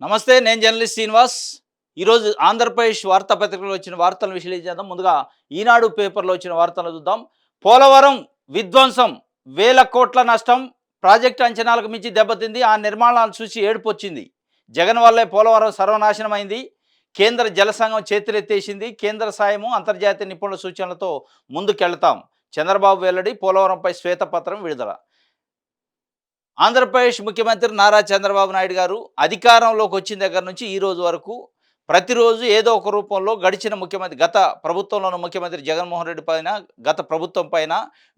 నమస్తే. నేను జర్నలిస్ట్ శ్రీనివాస్. ఈరోజు ఆంధ్రప్రదేశ్ వార్తాపత్రికలో వచ్చిన వార్తలను విశ్లేషించేద్దాం. ముందుగా ఈనాడు పేపర్‌లో వచ్చిన వార్తలను చూద్దాం. పోలవరం విధ్వంసం, వేల కోట్ల నష్టం, ప్రాజెక్టు అంచనాలకు మించి దెబ్బతింది. ఆ నిర్మాణాలు చూసి ఏడుపొచ్చింది. జగన్ వల్లే పోలవరం సర్వనాశనమైంది. కేంద్ర జల సంఘం చేతులెత్తేసింది. కేంద్ర సాయము, అంతర్జాతీయ నిపుణుల సూచనలతో ముందుకెళతాం. చంద్రబాబు వెల్లడి. పోలవరంపై శ్వేతపత్రం విడుదల. ఆంధ్రప్రదేశ్ ముఖ్యమంత్రి నారా చంద్రబాబు నాయుడు గారు అధికారంలోకి వచ్చిన దగ్గర నుంచి ఈ రోజు వరకు ప్రతిరోజు ఏదో ఒక రూపంలో గడిచిన ముఖ్యమంత్రి గత ప్రభుత్వంలోని ముఖ్యమంత్రి జగన్మోహన్ రెడ్డి పైన, గత ప్రభుత్వం పైన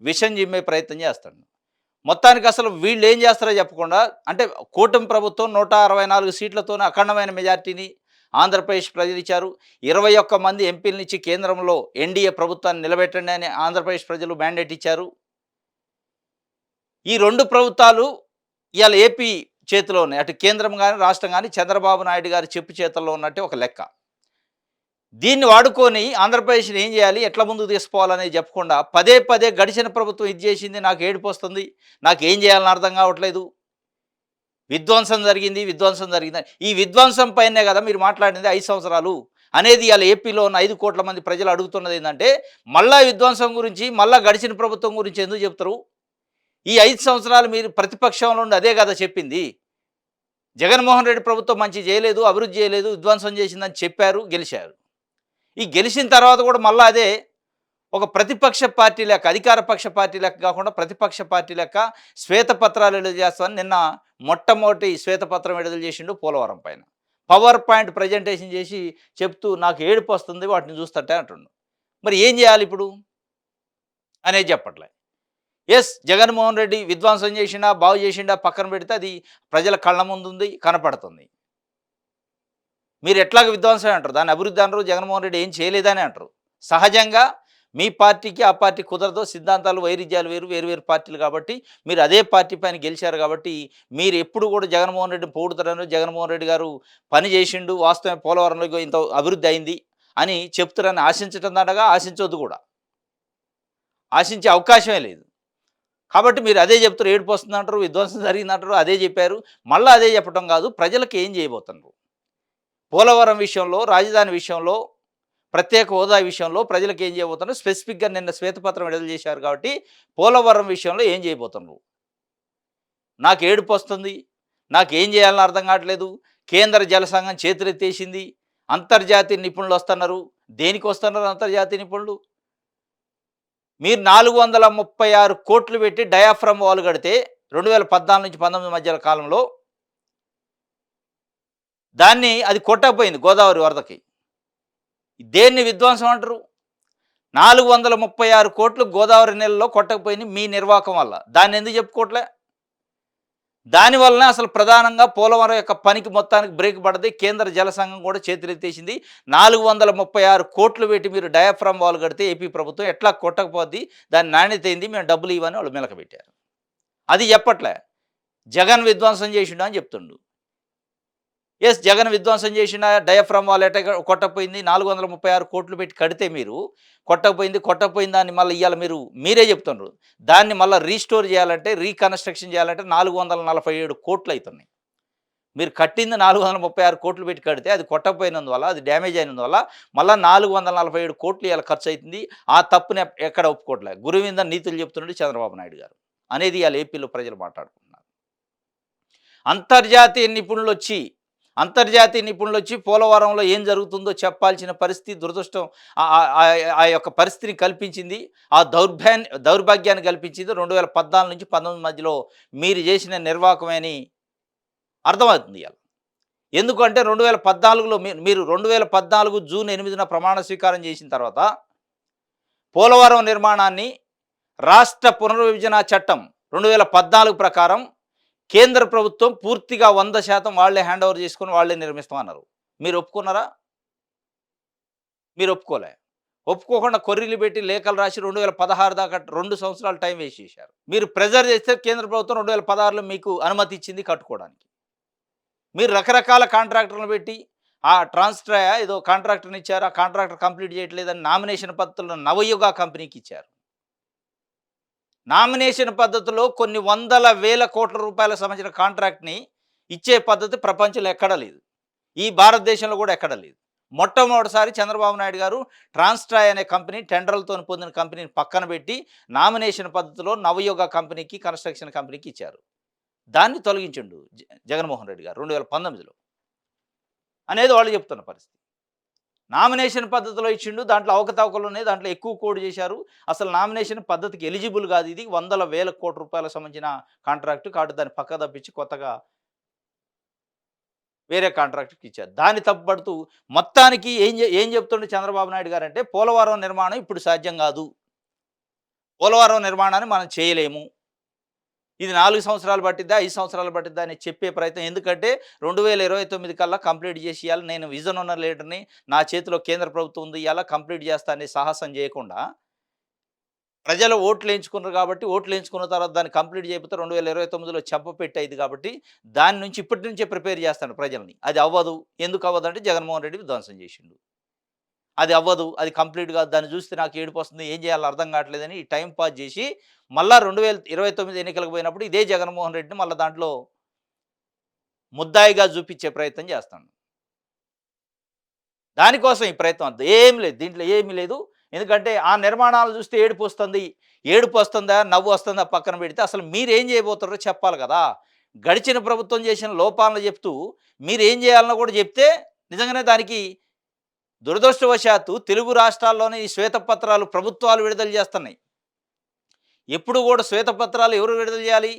విషం జిమ్మే ప్రయత్నం చేస్తాడు. మొత్తానికి అసలు వీళ్ళు ఏం చేస్తారో చెప్పకుండా, అంటే కూటమి ప్రభుత్వం 164 సీట్లతోనే అఖండమైన మెజార్టీని ఆంధ్రప్రదేశ్ ప్రజలు ఇచ్చారు. 21 మంది ఎంపీలనిచ్చి కేంద్రంలో ఎన్డీఏ ప్రభుత్వాన్ని నిలబెట్టండి అని ఆంధ్రప్రదేశ్ ప్రజలు మ్యాండేట్ ఇచ్చారు. ఈ రెండు ప్రభుత్వాలు ఇవాళ ఏపీ చేతిలో ఉన్నాయి. అటు కేంద్రం కానీ, రాష్ట్రం కానీ చంద్రబాబు నాయుడు గారి చెప్పు చేతల్లో ఉన్నట్టే ఒక లెక్క. దీన్ని వాడుకొని ఆంధ్రప్రదేశ్ని ఏం చేయాలి, ఎట్లా ముందుకు తీసుకోవాలనేది చెప్పకుండా పదే పదే గడిచిన ప్రభుత్వం ఇది చేసింది, నాకు ఏడుపు వస్తుంది, నాకు ఏం చేయాలని అర్థం కావట్లేదు, విధ్వంసం జరిగింది, విధ్వంసం జరిగింది. ఈ విధ్వంసం పైనే కదా మీరు మాట్లాడింది 5 సంవత్సరాలు అనేది. ఇవాళ ఏపీలో ఉన్న 5 కోట్ల మంది ప్రజలు అడుగుతున్నది ఏంటంటే, మళ్ళా విధ్వంసం గురించి, మళ్ళా గడిచిన ప్రభుత్వం గురించి ఎందుకు చెప్తారు? ఈ 5 సంవత్సరాలు మీరు ప్రతిపక్షంలో ఉండి అదే కదా చెప్పింది. జగన్మోహన్ రెడ్డి ప్రభుత్వం మంచి చేయలేదు, అభివృద్ధి చేయలేదు, విధ్వంసం చేసిందని చెప్పారు, గెలిచారు. ఈ గెలిచిన తర్వాత కూడా మళ్ళీ అదే ఒక ప్రతిపక్ష పార్టీ లెక్క, అధికార పక్ష పార్టీ లెక్క కాకుండా ప్రతిపక్ష పార్టీ లెక్క శ్వేతపత్రాలు విడుదల చేస్తామని నిన్న మొట్టమొదటి శ్వేతపత్రం విడుదల చేసిండు పోలవరం పైన. పవర్ పాయింట్ ప్రజెంటేషన్ చేసి చెప్తూ నాకు ఏడుపు వస్తుంది వాటిని చూస్తటే అంటుండు. మరి ఏం చేయాలి ఇప్పుడు అనేది చెప్పట్లే. ఎస్, జగన్మోహన్ రెడ్డి విధ్వంసం చేసిండా, బాగు చేసిండా పక్కన పెడితే అది ప్రజల కళ్ళ ముందుంది, కనపడుతుంది. మీరు ఎట్లాగ విధ్వంసం అంటారు, దాన్ని అభివృద్ధి అనరు, జగన్మోహన్ రెడ్డి ఏం చేయలేదని అంటారు. సహజంగా మీ పార్టీకి ఆ పార్టీ కుదరదు, సిద్ధాంతాలు వైరుధ్యాలు వేరు, వేరు వేరు పార్టీలు కాబట్టి మీరు అదే పార్టీ పైన గెలిచారు కాబట్టి మీరు ఎప్పుడు కూడా జగన్మోహన్ రెడ్డిని పొగుడుతారని, జగన్మోహన్ రెడ్డి గారు పని చేసిండు, వాస్తవం పోలవరంలో ఇంత అభివృద్ధి అయింది అని చెప్తారని ఆశించటం దండగా, ఆశించొద్దు కూడా, ఆశించే అవకాశమే లేదు. కాబట్టి మీరు అదే చెప్తారు, ఏడుపు వస్తుందంటారు, విధ్వంసం జరిగిందంటారు, అదే చెప్పారు, మళ్ళీ అదే చెప్పడం కాదు, ప్రజలకు ఏం చేయబోతున్నారు పోలవరం విషయంలో, రాజధాని విషయంలో, ప్రత్యేక హోదా విషయంలో ప్రజలకు ఏం చేయబోతున్నారు, స్పెసిఫిక్గా నిన్న శ్వేతపత్రం విడుదల చేశారు కాబట్టి పోలవరం విషయంలో ఏం చేయబోతున్నారు. నాకు ఏడుపు వస్తుంది, నాకు ఏం చేయాలని అర్థం కావట్లేదు, కేంద్ర జల సంఘం చేతులెత్తేసింది, అంతర్జాతీయ నిపుణులు వస్తున్నారు. దేనికి వస్తున్నారు అంతర్జాతీయ నిపుణులు? మీరు 436 కోట్లు పెట్టి డయాఫ్రమ్ వాల్ కడితే 2014 నుంచి 19 మధ్యల కాలంలో దాన్ని అది కొట్టకపోయింది గోదావరి వరదకి. దేన్ని విధ్వంసం అంటారు? 436 కోట్లు గోదావరి నెలలో కొట్టకపోయింది మీ నిర్వాహకం వల్ల. దాన్ని ఎందుకు చెప్పుకోవట్లే? దానివల్లనే అసలు ప్రధానంగా పోలవరం యొక్క పనికి మొత్తానికి బ్రేక్ పడ్డది. కేంద్ర జల సంఘం కూడా చేతులెత్తేసింది. 436 కోట్లు పెట్టి మీరు డయాఫ్రమ్ వాల్ కడితే ఏపీ ప్రభుత్వం ఎట్లా కొట్టకపోద్ది, దాని నాణ్యత ఏంది, మేము డబ్బులు ఇవ్వని వాళ్ళు మెలకబెట్టారు. అది చెప్పట్లే. జగన్ విధ్వంసం చేసిండు అని చెప్తుండు. ఎస్, జగన్ విధ్వంసం చేసిన డయాఫ్రమ్ వాల్ ఎట కొట్టకపోయింది, 436 కోట్లు పెట్టి కడితే మీరు కొట్టకపోయింది దాన్ని మళ్ళీ ఇవాళ మీరే చెప్తున్నారు. దాన్ని మళ్ళీ రీస్టోర్ చేయాలంటే, రీకన్స్ట్రక్షన్ చేయాలంటే 447 కోట్లు అవుతున్నాయి. మీరు కట్టింది 436 కోట్లు పెట్టి కడితే అది కొట్టకపోయినందువల్ల, అది డ్యామేజ్ అయినందువల్ల మళ్ళీ 447 కోట్లు ఇవాళ ఖర్చు అవుతుంది. ఆ తప్పుని ఎక్కడ ఒప్పుకోవట్లేదు. గురువింద నీతులు చెప్తున్నాడు చంద్రబాబు నాయుడు గారు అనేది ఇవాళ ఏపీలో ప్రజలు మాట్లాడుకుంటున్నారు. అంతర్జాతీయ నిపుణులు వచ్చి పోలవరంలో ఏం జరుగుతుందో చెప్పాల్సిన పరిస్థితి, దురదృష్టం ఆ యొక్క పరిస్థితిని కల్పించింది, ఆ దౌర్భాగ్యాన్ని కల్పించింది 2014 నుంచి 19 మధ్యలో మీరు చేసిన నిర్వాహకమని అర్థమవుతుంది ఇవాళ. ఎందుకంటే 2014లో మీరు 2014 జూన్ 8న ప్రమాణ స్వీకారం చేసిన తర్వాత పోలవరం నిర్మాణాన్ని రాష్ట్ర పునర్విభజన చట్టం 2014 ప్రకారం కేంద్ర ప్రభుత్వం పూర్తిగా 100% వాళ్ళే హ్యాండ్ ఓవర్ చేసుకొని వాళ్ళే నిర్మిస్తామన్నారు. మీరు ఒప్పుకున్నారా? మీరు ఒప్పుకోలే. ఒప్పుకోకుండా కొర్రీలు పెట్టి లేఖలు రాసి 2016 దాకా 2 సంవత్సరాలు టైం వేస్ట్ చేశారు. మీరు ప్రెజర్ చేస్తే కేంద్ర ప్రభుత్వం 2016లో మీకు అనుమతి ఇచ్చింది కట్టుకోవడానికి. మీరు రకరకాల కాంట్రాక్టర్లను పెట్టి ఆ ట్రాన్స్ట్రాయా ఏదో కాంట్రాక్టర్ని ఇచ్చారు, ఆ కాంట్రాక్టర్ కంప్లీట్ చేయట్లేదని నామినేషన్ పద్ధతులను నవయుగ కంపెనీకి ఇచ్చారు. నామినేషన్ పద్ధతిలో కొన్ని వందల వేల కోట్ల రూపాయలకు సంబంధించిన కాంట్రాక్ట్ని ఇచ్చే పద్ధతి ప్రపంచంలో ఎక్కడా లేదు. ఈ భారతదేశంలో కూడా ఎక్కడ లేదు. మొట్టమొదటిసారి చంద్రబాబు నాయుడు గారు ట్రాన్స్‌ట్రాయ్ అనే కంపెనీ టెండర్‌లతోని పొందిన కంపెనీని పక్కన పెట్టి నామినేషన్ పద్ధతిలో నవయుగ కంపెనీకి, కన్‌స్ట్రక్షన్ కంపెనీకి ఇచ్చారు. దాన్ని తొలగించిండు జగన్మోహన్ రెడ్డి గారు 2019లో అనేది వాళ్ళు చెప్తున్న పరిస్థితి. నామినేషన్ పద్ధతిలో ఇచ్చిండు. దాంట్లో అవకతవకలున్నాయి. దాంట్లో ఎక్కువ కోడ్ చేశారు. అసలు నామినేషన్ పద్ధతికి ఎలిజిబుల్ కాదు ఇది. వందల వేల కోట్ల రూపాయలకు సంబంధించిన కాంట్రాక్ట్. కాబట్టి దాన్ని పక్కకు తప్పించి కొత్తగా వేరే కాంట్రాక్టర్‌కి ఇచ్చారు. దాన్ని తప్పుపడుతూ మొత్తానికి ఏం చెప్తుండు చంద్రబాబు నాయుడు గారంటే పోలవరం నిర్మాణం ఇప్పుడు సాధ్యం కాదు. పోలవరం నిర్మాణాన్ని మనం చేయలేము. ఇది 4 సంవత్సరాలు పట్టిద్దా? 5 సంవత్సరాలు పట్టిద్దా? అని చెప్పే ప్రయత్నం. ఎందుకంటే 2029 కల్లా కంప్లీట్ చేసేయాలి. నేను విజన్ ఉన్న లీడర్‌ని. నా చేతిలో కేంద్ర ప్రభుత్వం ఉంది. ఇయాల కంప్లీట్ చేస్తా అనే సాహసం చేయకుండా ప్రజలు ఓట్లేయించుకున్నారు కాబట్టి, ఓట్లేయించుకున్న తర్వాత దాన్ని కంప్లీట్ చేయకపోతే 2029లో చెంపపెట్టయిద్ది కాబట్టి, దాని నుంచి ఇప్పటి నుంచే ప్రిపేర్ చేస్తాను ప్రజల్ని. అది అవ్వదు. ఎందుకు అవ్వదంటే జగన్మోహన్ రెడ్డి విధ్వంసం చేసిండు. అది అవ్వదు. అది కంప్లీట్ కాదు. దాన్ని చూస్తే నాకు ఏడుపొస్తుంది. ఏం చేయాలో అర్థం కావట్లేదని ఈ టైమ్ పాస్ చేసి, మళ్ళా 2029 ఎన్నికలకు పోయినప్పుడు ఇదే జగన్మోహన్ రెడ్డిని మళ్ళా దాంట్లో ముద్దాయిగా చూపించే ప్రయత్నం చేస్తాను. దానికోసం ఈ ప్రయత్నం అంతా. ఏం లేదు. దీంట్లో ఏమీ లేదు. ఎందుకంటే ఆ నిర్మాణాలు చూస్తే ఏడుపొస్తుంది. ఏడుపొస్తుందా? నవ్వొస్తుందా? పక్కన పెడితే అసలు మీరేం చేయబోతున్నారో చెప్పాలి కదా! గడిచిన ప్రభుత్వం చేసిన లోపాలను చెప్తూ మీరేం చేయాలనో కూడా చెప్తే నిజంగానే దానికి దురదృష్టవశాత్తు తెలుగు రాష్ట్రాల్లోనే ఈ శ్వేతపత్రాలు ప్రభుత్వాలు విడుదల చేస్తున్నాయి. ఎప్పుడు కూడా శ్వేతపత్రాలు ఎవరు విడుదల చేయాలి?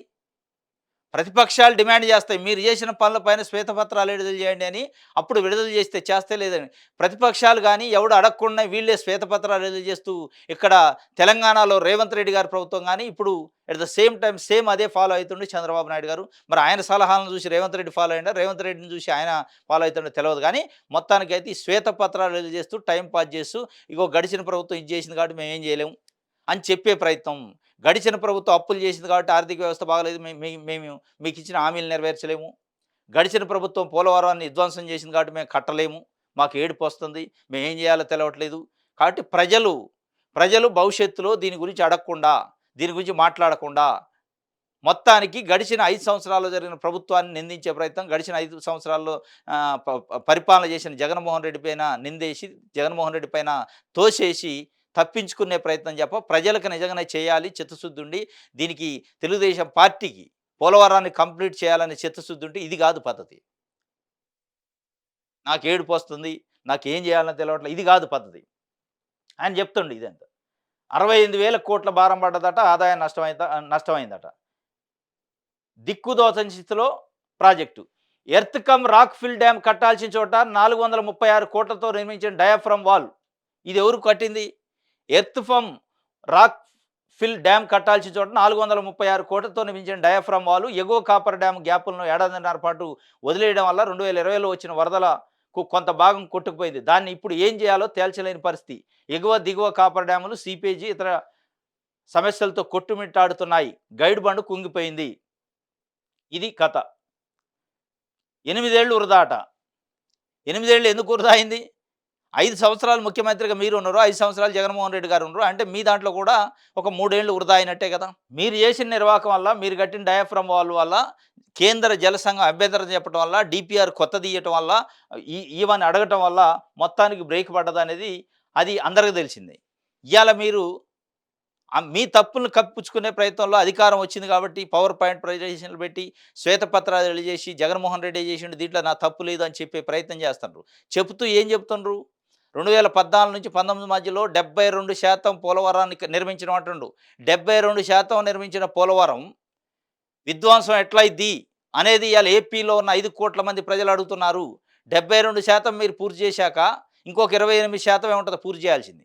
ప్రతిపక్షాలు డిమాండ్ చేస్తాయి. మీరు చేసిన పనులపైన శ్వేతపత్రాలు విడుదల చేయండి అని. అప్పుడు విడుదల చేస్తే లేదని. ప్రతిపక్షాలు గానీ ఎవడు అడగకుండా వీళ్ళే శ్వేతపత్రాలు విడుదల చేస్తూ ఇక్కడ తెలంగాణలో రేవంత్ రెడ్డి గారి ప్రభుత్వం గానీ ఇప్పుడు at the same time same అదే ఫాలో అవుతుండు చంద్రబాబు నాయుడు గారు. మరి ఆయన సలహాలను చూసి రేవంత్ రెడ్డి ఫాలో అయ్యిండా? రేవంత్ రెడ్డిని చూసి ఆయన ఫాలో అవుతుండో తెలవదు గానీ మొత్తానికైతే ఈ శ్వేతపత్రాలు విడుదల చేస్తూ టైమ్ పాస్ చేస్తూ ఇగో గడిచిన ప్రభుత్వం ఇది చేసింది కాబట్టి మేమేం చేయలేము అని చెప్పే ప్రయత్నం. గడిచిన ప్రభుత్వం అప్పులు చేసింది కాబట్టి ఆర్థిక వ్యవస్థ బాగలేదు. మేము మీకిచ్చిన హామీలు నెరవేర్చలేము. గడిచిన ప్రభుత్వం పోలవరాన్ని విధ్వంసం చేసింది కాబట్టి మేము కట్టలేము. మాకు ఏడుపొస్తుంది. మేమేం చేయాలో తెలవట్లేదు. కాబట్టి ప్రజలు భవిష్యత్తులో దీని గురించి అడగకుండా, దీని గురించి మాట్లాడకుండా మొత్తానికి గడిచిన 5 సంవత్సరాల్లో జరిగిన ప్రభుత్వాన్ని నిందించే ప్రయత్నం, గడిచిన 5 సంవత్సరాల్లో పరిపాలన చేసిన జగన్మోహన్ రెడ్డి పైన నిందేసి, జగన్మోహన్ రెడ్డి పైన తోసేసి తప్పించుకునే ప్రయత్నం ప్రజలకు నిజంగానే చేయాలి చిత్తశుద్ధి ఉండి, దీనికి తెలుగుదేశం పార్టీకి పోలవరాన్ని కంప్లీట్ చేయాలని చిత్తశుద్ధి ఉంటే ఇది కాదు పద్ధతి. నాకు ఏడుపొస్తుంది. నాకేం చేయాలో తెలవట్లేదు. ఇది కాదు పద్ధతి. ఆయన చెప్తుండు ఇదంతా. 68,000 కోట్ల భారం పడ్డదట. ఆదాయం నష్టమైందట. దిక్కుదోచని స్థితిలో project. Earth cum rock fill dam కట్టాల్సిన చోట 436 కోట్లతో నిర్మించిన డయాఫ్రమ్ వాల్. ఇది ఎవరు కట్టింది? ఎర్త్ ఫమ్ రాక్ ఫిల్ డ్యామ్ కట్టాల్సిన చోట 436 కోట్లతో నిర్మించిన డయాఫ్రమ్ వాల్ ఎగువ కాపర్ డ్యామ్ గ్యాపులను ఏడాదిన్నర పాటు వదిలేయడం వల్ల 2020లో వచ్చిన వరదలకు కొంత భాగం కొట్టుకుపోయింది. దాన్ని ఇప్పుడు ఏం చేయాలో తేల్చలేని పరిస్థితి. ఎగువ దిగువ కాపర్ డ్యాములు సీపేజీ ఇతర సమస్యలతో కొట్టుమిట్టాడుతున్నాయి. Guide bund కుంగిపోయింది. ఇది కథ. 8 ఏళ్ళు వృధా అట. 8 ఏళ్ళు ఎందుకు వృధా అయింది? 5 సంవత్సరాలు ముఖ్యమంత్రిగా మీరు ఉన్నారు. 5 సంవత్సరాలు జగన్మోహన్ రెడ్డి గారు ఉన్నారు. అంటే మీ దాంట్లో కూడా ఒక 3 ఏళ్ళు వృధా అయినట్టే కదా! మీరు చేసిన నిర్వాహకం వల్ల, మీరు కట్టిన డయాఫ్రమ్ వాల్ వల్ల, కేంద్ర జల సంఘం అభ్యంతరం చెప్పడం వల్ల, డీపీఆర్ కొత్తది ఇయ్యటం వల్ల, ఈవని అడగటం వల్ల మొత్తానికి బ్రేక్ పడ్డదనేది అది అందరికి తెలిసిందే. ఇయాల మీరు మీ తప్పులను కప్పిపుచ్చుకునే ప్రయత్నంలో అధికారం వచ్చింది కాబట్టి పవర్ పాయింట్ ప్రజెంటేషన్లు పెట్టి శ్వేతపత్రాలు తెలియజేసి జగన్మోహన్ రెడ్డి చేసిండు దీంట్లో నా తప్పు లేదు అని చెప్పే ప్రయత్నం చేస్తున్నారు. చెబుతూ ఏం చెప్తుండ్రు? 2014 నుంచి 19 మధ్యలో 72% పోలవరాన్ని నిర్మించడం అంటుండు. 72% నిర్మించిన పోలవరం విధ్వంసం ఎట్లయిద్ది అనేది ఇవాళ ఏపీలో ఉన్న 5 కోట్ల మంది ప్రజలు అడుగుతున్నారు. 72% మీరు పూర్తి చేశాక ఇంకొక 28% ఏముంటుందో పూర్తి చేయాల్సింది.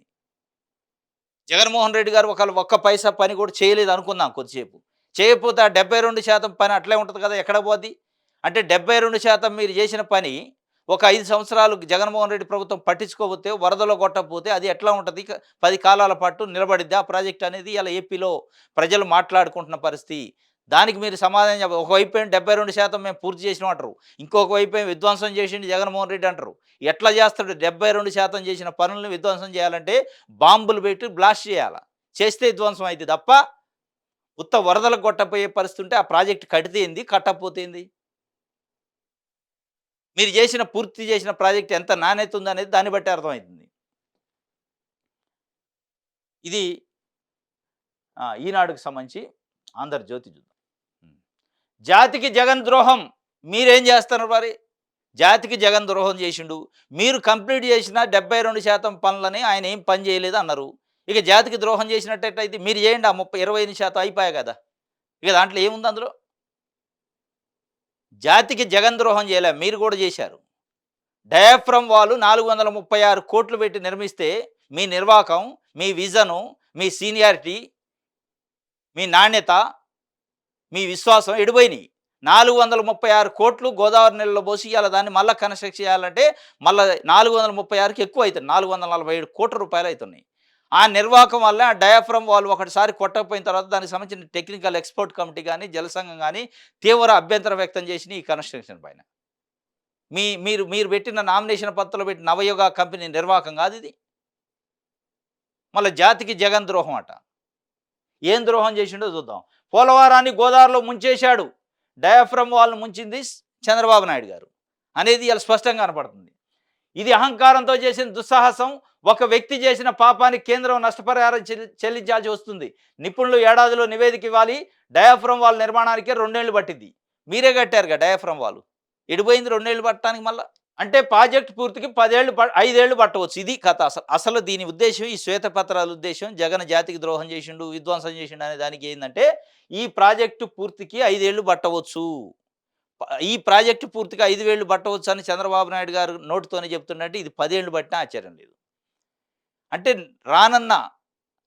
జగన్మోహన్ రెడ్డి గారు ఒక్క పైసా పని కూడా చేయలేదు అనుకుందాం కొద్దిసేపు. చేయకపోతే ఆ 72% పని అట్లే ఉంటుంది కదా! ఎక్కడ పోద్ది? అంటే 72% మీరు చేసిన పని ఒక 5 సంవత్సరాలు జగన్మోహన్ రెడ్డి ప్రభుత్వం పట్టించుకోకపోతే, వరదలో కొట్టకపోతే అది ఎట్లా ఉంటది? 10 కాలాల పాటు నిలబడిద్దా ఆ ప్రాజెక్ట్ అనేది ఇయాల ఏపీలో ప్రజలు మాట్లాడుకుంటున్న పరిస్థితి. దానికి మీరు సమాధానం చెప్పాలి. ఒకవైపేమో 72% మేము పూర్తి చేసినాం అంటారు. ఇంకొక వైపేమో విధ్వంసం చేసిండు జగన్మోహన్ రెడ్డి అంటారు. ఎట్లా చేస్తాడు? 72% చేసిన పనులను విధ్వంసం చేయాలంటే బాంబులు పెట్టి బ్లాస్ట్ చేయాల. చేస్తే విధ్వంసం అయిద్ది తప్ప ఉత్త వరదలకు కొట్టపోయే పరిస్థితి ఉంటే ఆ ప్రాజెక్ట్ కడితే ఏంది? కట్టకపోతే ఏంది? మీరు పూర్తి చేసిన ప్రాజెక్ట్ ఎంత నాణ్యత ఉందనేది దాన్ని బట్టి అర్థమవుతుంది. ఇది ఈనాడుకి సంబంధించి 'ఆంధ్రజ్యోతి' చూద్దాం. హ్మ్. జాతికి జగన్ ద్రోహం. మీరేం చేస్తున్నారు మరి? జాతికి జగన్ ద్రోహం చేసిండు. మీరు కంప్లీట్ చేసిన 72% పనులని ఆయన ఏం పని చేయలేదు అన్నారు. ఇక జాతికి ద్రోహం చేసినట్టయితే మీరు చేయండి ఆ 25% అయిపాయే కదా! ఇక దాంట్లో ఏముంది అందులో? జాతికి జగన్ ద్రోహం చేయలే. మీరు కూడా చేశారు. డయాఫ్రమ్ వాల్ 436 కోట్లు పెట్టి నిర్మిస్తే మీ నిర్వాకం, మీ విజను, మీ సీనియారిటీ, మీ నాణ్యత, మీ విశ్వాసం ఎడిపోయినాయి. 436 కోట్లు గోదావరి నీళ్ళలో పోసి ఇయాల దాన్ని మళ్ళా కన్‌స్ట్రక్ట్ చేయాలంటే మళ్ళా 436కి ఎక్కువ అయితుంది. 447 కోట్ల రూపాయలు అయితున్నాయి. ఆ నిర్వాహకం వల్ల ఆ డయాఫ్రమ్ వాల్ ఒకటిసారి కొట్టకపోయిన తర్వాత దానికి సంబంధించిన టెక్నికల్ ఎక్స్‌పర్ట్ కమిటీ గాని, జలసంఘం గాని తీవ్ర అభ్యంతరం వ్యక్తం చేసినాయి ఈ కన్‌స్ట్రక్షన్ పైన. మీరు మీరు పెట్టిన నామినేషన్ పత్రంలో పెట్టిన నవయుగ కంపెనీ నిర్వాహకం కాదిది. మళ్ళా జాతికి జగన్ ద్రోహం అట. ఏం ద్రోహం చేసిండో చూద్దాం. పోలవరాన్ని గోదావరిలో ముంచేశాడు. డయాఫ్రమ్ వాల్‌ను ముంచింది చంద్రబాబు నాయుడు గారు అనేది ఇయాల స్పష్టంగా కనపడుతుంది. ఇది అహంకారంతో చేసిన దుస్సాహసం. ఒక వ్యక్తి చేసిన పాపానికి కేంద్రం నష్టపరిహారం చెల్లించాల్సి వస్తుంది. నిపుణులు ఏడాదిలో నివేదిక ఇవ్వాలి. డయాఫ్రమ్ వాల్ నిర్మాణానికే 2 ఏళ్లు పట్టింది. మీరే కట్టారుగా డయాఫ్రమ్ వాల్. ఎడిపోయింది 2 ఏళ్లు పట్టడానికి మళ్ళా? అంటే ప్రాజెక్ట్ పూర్తికి 5 ఏళ్ళు పట్టవచ్చు. ఇది కథ అసలు దీని ఉద్దేశ్యం, ఈ శ్వేతపత్రాల ఉద్దేశ్యం జగన్ జాతికి ద్రోహం చేసిండు, విధ్వంసం చేసిండు అనే దానికి ఏందంటే, ఈ ప్రాజెక్టు పూర్తికి 5 ఏళ్ళు పట్టవచ్చు. ఈ ప్రాజెక్టు పూర్తిగా 5 ఏళ్ళు పట్టవచ్చు అని చంద్రబాబు నాయుడు గారు నోటితోనే చెప్తున్నట్టు ఇది 10 ఏళ్ళు పట్టినా ఆశ్చర్యం లేదు. అంటే రానున్న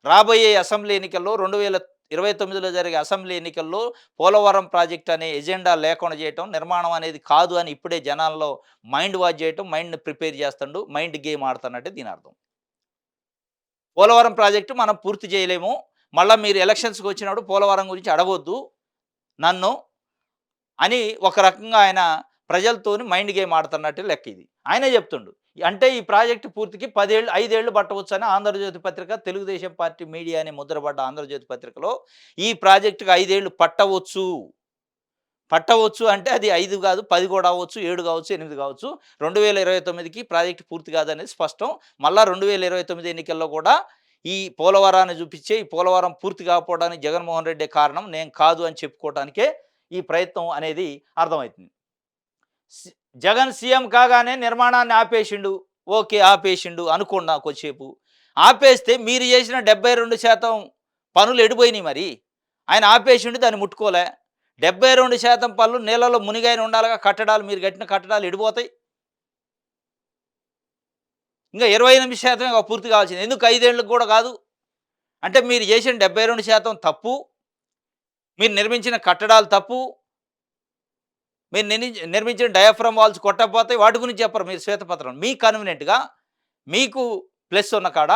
రాబోయే అసెంబ్లీ ఎన్నికల్లో 2029లో జరిగే అసెంబ్లీ ఎన్నికల్లో పోలవరం ప్రాజెక్ట్ అనే ఎజెండా లేకుండా చేయటం, నిర్మాణం అనేది కాదు అని ఇప్పుడే జనాల్లో మైండ్ వాష్ చేయటం, మైండ్‌ని ప్రిపేర్ చేస్తుండు, మైండ్ గేమ్ ఆడుతున్నట్టే దీని అర్థం. పోలవరం ప్రాజెక్టు మనం పూర్తి చేయలేము. మళ్ళా మీరు ఎలక్షన్స్‌కి వచ్చినప్పుడు పోలవరం గురించి అడగొద్దు నన్ను అని ఒక రకంగా ఆయన ప్రజలతోని మైండ్ గేమ్ ఆడుతున్నట్టు లెక్క ఇది. ఆయనే చెప్తుండు. అంటే ఈ ప్రాజెక్టు పూర్తికి 5 ఏళ్ళు పట్టవచ్చని ఆంధ్రజ్యోతి పత్రిక, తెలుగుదేశం పార్టీ మీడియా అని ముద్రపడ్డ ఆంధ్రజ్యోతి పత్రికలో ఈ ప్రాజెక్టుకి 5 ఏళ్ళు పట్టవచ్చు. పట్టవచ్చు అంటే అది 5 కాదు, 10 కూడా అవ్వచ్చు, 7 కావచ్చు, 8 కావచ్చు. 2029కి ప్రాజెక్టు పూర్తి కాదనేది స్పష్టం. మళ్ళా 2029 ఎన్నికల్లో కూడా ఈ పోలవరాన్ని చూపించే ఈ పోలవరం పూర్తి కాకపోవడానికి జగన్మోహన్ రెడ్డే కారణం, నేను కాదు అని చెప్పుకోవడానికే ఈ ప్రయత్నం అనేది అర్థమవుతుంది. సి జగన్ సీఎం కాగానే నిర్మాణాన్ని ఆపేసిండు. ఓకే. ఆపేసిండు అనుకోండి కొద్దిసేపు. ఆపేస్తే మీరు చేసిన 72% పనులు ఎడిపోయినాయి మరి. ఆయన ఆపేసిండు దాన్ని ముట్టుకోలే. 72% పనులు నీళ్ళలో మునిగాయని ఉండాలిగా కట్టడాలు. మీరు కట్టిన కట్టడాలు ఎడిపోతాయి. ఇంకా 28% పూర్తి కావాల్సింది. ఎందుకు 5 ఏళ్ళకి కూడా కాదు. అంటే మీరు చేసిన 72% తప్పు. మీరు నిర్మించిన కట్టడాలు తప్పు. మీరు నిర్మించిన డయాఫ్రమ్ వాల్స్ కొట్టకపోతే వాటి గురించి చెప్పరు మీరు శ్వేతపత్రం. మీ కన్వీనియంట్‌గా మీకు ప్లస్ ఉన్న కాడ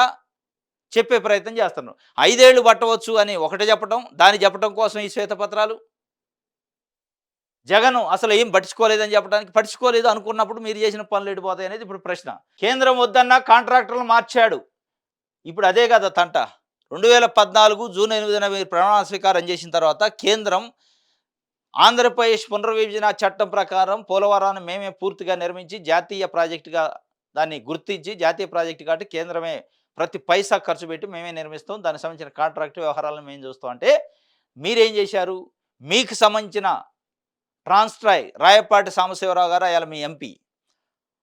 చెప్పే ప్రయత్నం చేస్తున్నారు. 5 ఏళ్ళు పట్టవచ్చు అని ఒకటే చెప్పటం, దాన్ని చెప్పటం కోసం ఈ శ్వేతపత్రాలు. జగను అసలు ఏం పట్టించుకోలేదని చెప్పడానికి, పట్టించుకోలేదు అనుకున్నప్పుడు మీరు చేసిన పనులు ఎడిపోతాయి అనేది ఇప్పుడు ప్రశ్న. కేంద్రం వద్దన్న కాంట్రాక్టర్లు మార్చాడు. ఇప్పుడు అదే కదా తంట. 2014 జూన్ 8న మీరు ప్రమాణ స్వీకారం చేసిన తర్వాత కేంద్రం ఆంధ్రప్రదేశ్ పునర్విభజన చట్టం ప్రకారం పోలవరాన్ని మేమే పూర్తిగా నిర్మించి జాతీయ ప్రాజెక్టుగా దాన్ని గుర్తించి జాతీయ ప్రాజెక్టు కాబట్టి కేంద్రమే ప్రతి పైసా ఖర్చు పెట్టి మేమే నిర్మిస్తాం. దానికి సంబంధించిన కాంట్రాక్ట్ వ్యవహారాలను మేము చూస్తాం అంటే మీరేం చేశారు? మీకు సంబంధించిన ట్రాన్స్ట్రాయ్ రాయపాటి సాంబశివరావు గారు ఆయన మీ ఎంపీ.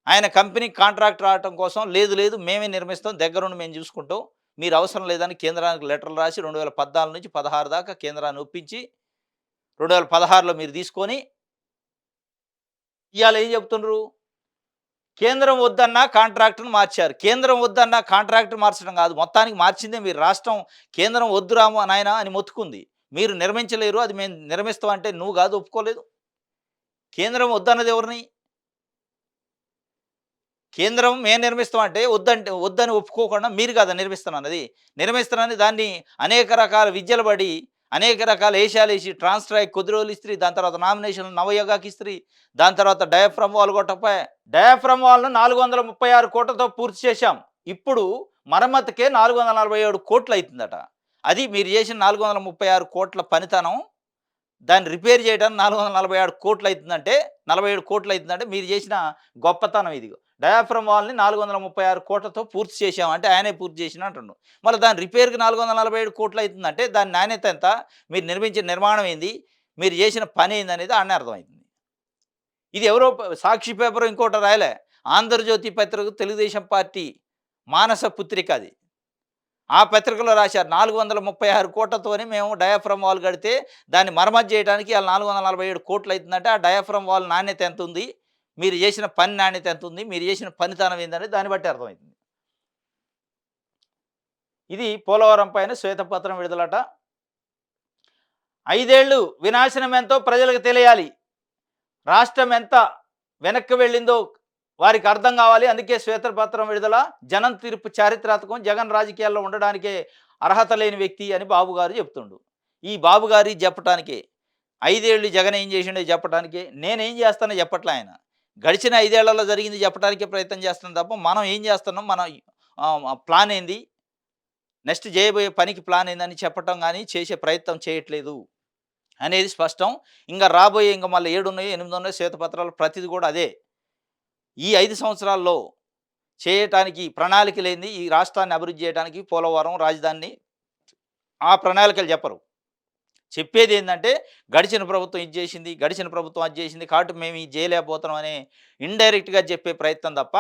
ఆయన కంపెనీకి కాంట్రాక్ట్ రావటం కోసం లేదు మేమే నిర్మిస్తాం దగ్గరుండి మేము చూసుకుంటాం. మీరు అవసరం లేదని కేంద్రానికి లెటర్లు రాసి 2014 నుంచి 16 దాకా కేంద్రాన్ని ఒప్పించి 2016లో మీరు తీసుకొని ఇవాళ ఏం చెప్తున్నారు? కేంద్రం వద్దన్న కాంట్రాక్ట్‌ని మార్చారు. కేంద్రం వద్దన్న కాంట్రాక్ట్ మార్చడం కాదు. మొత్తానికి మార్చిందే మీరు. రాష్ట్రం కేంద్రం వద్దు రాము నాయనా అని మొత్తుకుంది. మీరు నిర్మించలేరు అది మేము నిర్మిస్తాం అంటే నువ్వు కాదు ఒప్పుకోలేదు. కేంద్రం వద్దన్నది ఎవరిని? కేంద్రం మేము నిర్మిస్తాం అంటే వద్దని ఒప్పుకోకుండా మీరు కదా నిర్మిస్తానన్నది. నిర్మిస్తానని దాన్ని అనేక రకాల విద్యలు పడి, అనేక రకాల ఏషాలేసి ట్రాన్స్‌ట్రాయ్ కొద్ది రోజులు ఇస్త్రీ, దాని తర్వాత నామినేషన్‌లు నవయుగకి ఇస్త్రీ, దాని తర్వాత డయాఫ్రమ్ వాల్ కొట్టకపోయే. డయాఫ్రమ్ వాల్‌ను 436 కోట్లతో పూర్తి చేశాం. ఇప్పుడు మరమ్మతుకే 447 కోట్లు అయితుందట. అది మీరు చేసిన 436 కోట్ల పనితనం దాన్ని రిపేర్ చేయడానికి 446 కోట్లు అయితుందంటే 47 కోట్లు అయితుందంటే మీరు చేసిన గొప్పతనం ఇది. డయాఫ్రమ్ వాల్‌ని 436 కోట్లతో పూర్తి చేశాం అంటే ఆయనే పూర్తి చేసిండు అంటుండు. మళ్ళీ దాని రిపేర్‌కి 447 కోట్లు అయితుందంటే దాని నాణ్యత ఎంత? మీరు నిర్మించిన నిర్మాణం ఏంది? మీరు చేసిన పని ఏందనేది ఆడనే అర్థమైతుంది. ఇది ఎవరో సాక్షి పేపర్ ఇంకోటి రాయలే. ఆంధ్రజ్యోతి పత్రిక తెలుగుదేశం పార్టీ మానస పుత్రిక అది. ఆ పత్రికలో రాశారు 436 కోట్లతోని మేము డయాఫ్రమ్ వాల్ కడితే దాన్ని మరమ్మతు చేయడానికి ఆళ్ళు 447 కోట్లు అయితుందంటే ఆ డయాఫ్రమ్ వాల్ నాణ్యత ఎంతుంది? మీరు చేసిన పని నాణ్యత ఎంతుంది? మీరు చేసిన పనితనం ఏందనేది దాన్ని బట్టి అర్థమైతుంది. ఇది పోలవరం పైన శ్వేతపత్రం విడుదలట. 5 ఏళ్ళు వినాశనం ఎంతో ప్రజలకు తెలియాలి. రాష్ట్రం ఎంత వెనక్కి వెళ్ళిందో వారికి అర్థం కావాలి. అందుకే శ్వేతపత్రం విడుదల. జనం తీర్పు చారిత్రాత్మకం. జగన్ రాజకీయాల్లో ఉండడానికే అర్హత లేని వ్యక్తి అని బాబు గారు చెప్తుండు. ఈ బాబు గారి చెప్పటానికే 5 ఏళ్ళు జగన్ ఏం చేసిండో చెప్పటానికే నేనేం చేస్తానో చెప్పట్లే ఆయన. గడిచిన 5 ఏళ్లలో జరిగింది చెప్పడానికే ప్రయత్నం చేస్తున్నాం తప్ప మనం ఏం చేస్తున్నాం, మన ప్లాన్ ఏంది, నెక్స్ట్ చేయబోయే పనికి ప్లాన్ ఏందని చెప్పటం గానీ, చేసే ప్రయత్నం చేయట్లేదు అనేది స్పష్టం. ఇంక రాబోయే ఇంక మళ్ళీ 7 ఉన్నాయో, 8 ఉన్నాయో శ్వేతపత్రాలు ప్రతిది కూడా అదే. ఈ 5 సంవత్సరాల్లో చేయటానికి ప్రణాళిక లేనిది ఈ రాష్ట్రాన్ని అభివృద్ధి చేయడానికి పోలవరం రాజధానిని ఆ ప్రణాళికలు చెప్పరు. చెప్పేదేందంటే గడిచిన ప్రభుత్వం ఇది చేసింది, గడిచిన ప్రభుత్వం అది చేసింది కాబట్టి మేము ఇది చేయలేకపోతున్నాం అనే ఇండైరెక్ట్‌గా చెప్పే ప్రయత్నం తప్ప,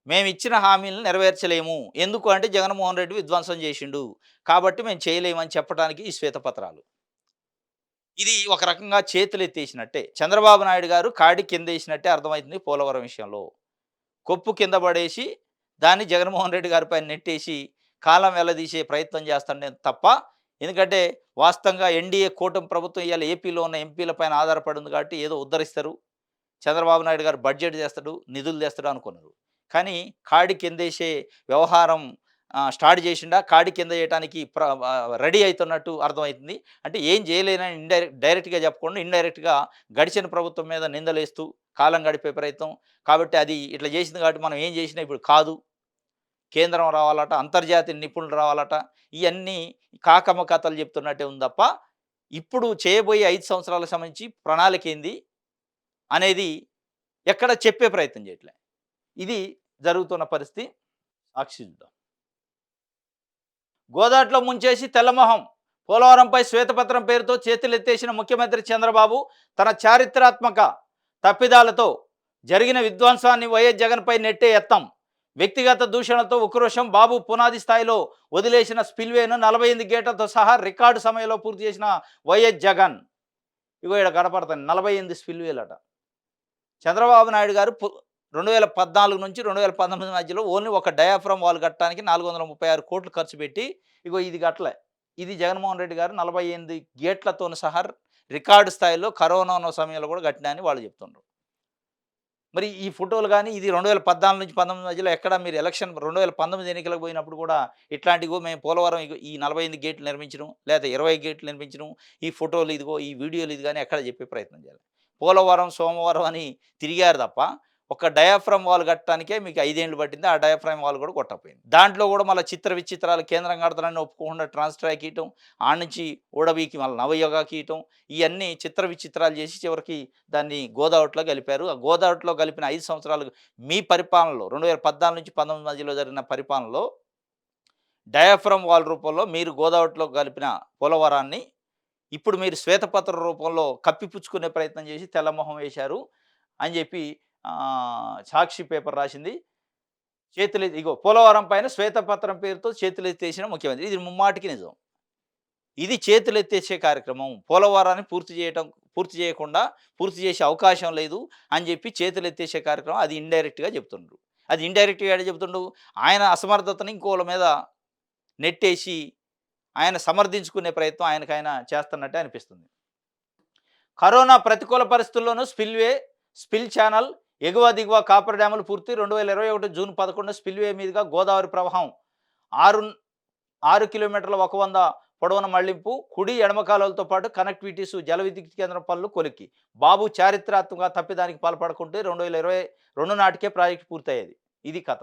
మేమిచ్చిన హామీలను నెరవేర్చలేము. ఎందుకు అంటే జగన్మోహన్ రెడ్డి విధ్వంసం చేసిండు. కాబట్టి మేము చేయలేమని చెప్పడానికి ఈ శ్వేతపత్రాలు. ఇది ఒక రకంగా చేతులెత్తేసినట్టే. చంద్రబాబు నాయుడు గారు కాడి కిందేసినట్టే అర్థమైతుంది పోలవరం విషయంలో. కొప్పు కింద పడేసి, దాన్ని జగన్మోహన్ రెడ్డి గారి పైన నెట్టేసి, కాలం వెళ్లదీసే ప్రయత్నం చేస్తాడే తప్ప, ఎందుకంటే వాస్తవంగా ఎన్‌డీఏ కూటమి ప్రభుత్వం ఇవాళ ఏపీలో ఉన్న ఎంపీల పైన ఆధారపడి ఉంది కాబట్టి ఏదో ఉద్ధరిస్తారు. చంద్రబాబు నాయుడు గారు బడ్జెట్ చేస్తాడు, నిధులు తెస్తాడు అనుకున్నారు. కానీ కాడి కిందేసే వ్యవహారం స్టార్ట్ చేసిండా, కాడి కింద చేయటానికి రెడీ అయితున్నట్టు అర్థమవుతుంది. అంటే ఏం చేయలేనని డైరెక్ట్‌గా చెప్పకుండా ఇండైరెక్ట్‌గా గడిచిన ప్రభుత్వం మీద నిందలేస్తూ కాలం గడిపే ప్రయత్నం. కాబట్టి అది ఇట్లా చేసింది కాబట్టి మనం ఏం చేసినా ఇప్పుడు కాదు. కేంద్రం రావాలట, అంతర్జాతీయ నిపుణులు రావాలట. ఇయన్నీ కాకమ్మ కథలు చెప్తున్నట్టే ఉంది తప్ప, ఇప్పుడు చేయబోయే 5 సంవత్సరాలకు సంబంధించి ప్రణాళిక ఏంది అనేది ఎక్కడ చెప్పే ప్రయత్నం చేయట్లే. ఇది జరుగుతున్న పరిస్థితి. సాక్షి చూద్దాం. గోదాట్లో ముంచేసి తెల్లమొహం. పోలవరంపై శ్వేతపత్రం పేరుతో చేతులెత్తేసిన ముఖ్యమంత్రి చంద్రబాబు తన చారిత్రాత్మక తప్పిదాలతో జరిగిన విధ్వంసాన్ని వైఎస్ జగన్పై నెట్టే యత్నం. వ్యక్తిగత దూషణలతో ఉక్రోషం. బాబు పునాది స్థాయిలో వదిలేసిన స్పిల్వేను 48 గేట్లతో సహా రికార్డు సమయంలో పూర్తి చేసిన వైఎస్ జగన్. ఇగో ఇక్కడ కనపడతాను 48 స్పిల్వేలట. చంద్రబాబు నాయుడు గారు 2014 నుంచి 2019 మధ్యలో ఓన్లీ ఒక డయాఫ్రమ్ వాల్ కట్టడానికి 436 కోట్లు ఖర్చు పెట్టి ఇగో ఇది కట్టలే. ఇది జగన్మోహన్ రెడ్డి గారు 48 గేట్లతోని సహా రికార్డు స్థాయిలో కరోనా ఉన్న సమయంలో కూడా కట్టినా అని వాళ్ళు చెప్తున్నారు. మరి ఈ ఫోటోలు గానీ ఇది 2014 నుంచి 19 మధ్యలో ఎక్కడ మీరు ఎలక్షన్ 2019 ఎన్నికలకు పోయినప్పుడు కూడా ఇట్లాంటిగో మేము పోలవరం ఇగో ఈ 48 గేట్లు నిర్మించడం, లేకపోతే 20 గేట్లు నిర్మించడం, ఈ ఫోటోలు ఇదిగో ఈ వీడియోలు ఇది గానీ ఎక్కడ చెప్పే ప్రయత్నం చేయాలి. పోలవరం, సోమవారం అని తిరిగారు తప్ప ఒక డయాఫ్రమ్ వాల్ కట్టడానికే మీకు 5 ఏళ్ళు పట్టింది. ఆ డయాఫ్రమ్ వాల్ కూడా కొట్టకపోయింది. దాంట్లో కూడా మళ్ళీ చిత్ర విచిత్రాలు కేంద్రం కడతానని ఒప్పుకోకుండా ట్రాన్స్‌ట్రాక్ ఇయటం, నుంచి ఊడబీకి మళ్ళీ నవయుగకి ఇయటం, ఇయన్నీ చిత్ర విచిత్రాలు చేసి చివరికి దాన్ని గోదావరిలో కలిపారు. ఆ గోదావరిలో కలిపిన 5 సంవత్సరాలు మీ పరిపాలనలో 2014 నుంచి 19 మధ్యలో జరిగిన పరిపాలనలో డయాఫ్రమ్ వాల్ రూపంలో మీరు గోదావరిలో కలిపిన పోలవరాన్ని ఇప్పుడు మీరు శ్వేతపత్రం రూపంలో కప్పిపుచ్చుకునే ప్రయత్నం చేసి తెల్లమొహం వేశారు అని చెప్పి సాక్షి పేపర్ రాసింది. ఇగో పోలవరం పైన శ్వేతపత్రం పేరుతో చేతులెత్తేసిన ముఖ్యమంత్రి. ఇది ముమ్మాటికి నిజం. ఇది చేతులెత్తేసే కార్యక్రమం. పోలవరాన్ని పూర్తి చేయకుండా పూర్తి చేసే అవకాశం లేదు అని చెప్పి చేతులెత్తేసే కార్యక్రమం. అది ఇండైరెక్ట్‌గా చెప్తుండ్రు. అది ఇండైరెక్ట్‌గా ఎట్లా చెప్తుండు? ఆయన అసమర్థతని ఇంకోళ్ళ మీద నెట్టేసి ఆయన సమర్థించుకునే ప్రయత్నం ఆయనకైనా చేస్తున్నట్టే అనిపిస్తుంది. కరోనా ప్రతికూల పరిస్థితుల్లోనూ స్పిల్ ఛానల్ ఎగువ దిగువ కాపర్ డ్యాములు పూర్తి. 2021 జూన్ 11 స్పిల్వే మీదుగా గోదావరి ప్రవాహం 6 కిలోమీటర్ల 100 పొడవున మళ్లింపు. కుడి ఎడమ కాలువలతో పాటు కనెక్టివిటీస్ జల విద్యుత్ కేంద్రం పనులు కొలిక్కి. బాబు చారిత్రాత్మక తప్పిదానికి పాల్పడకుంటే 2022 నాటికే ప్రాజెక్టు పూర్తయ్యేది. ఇది కథ.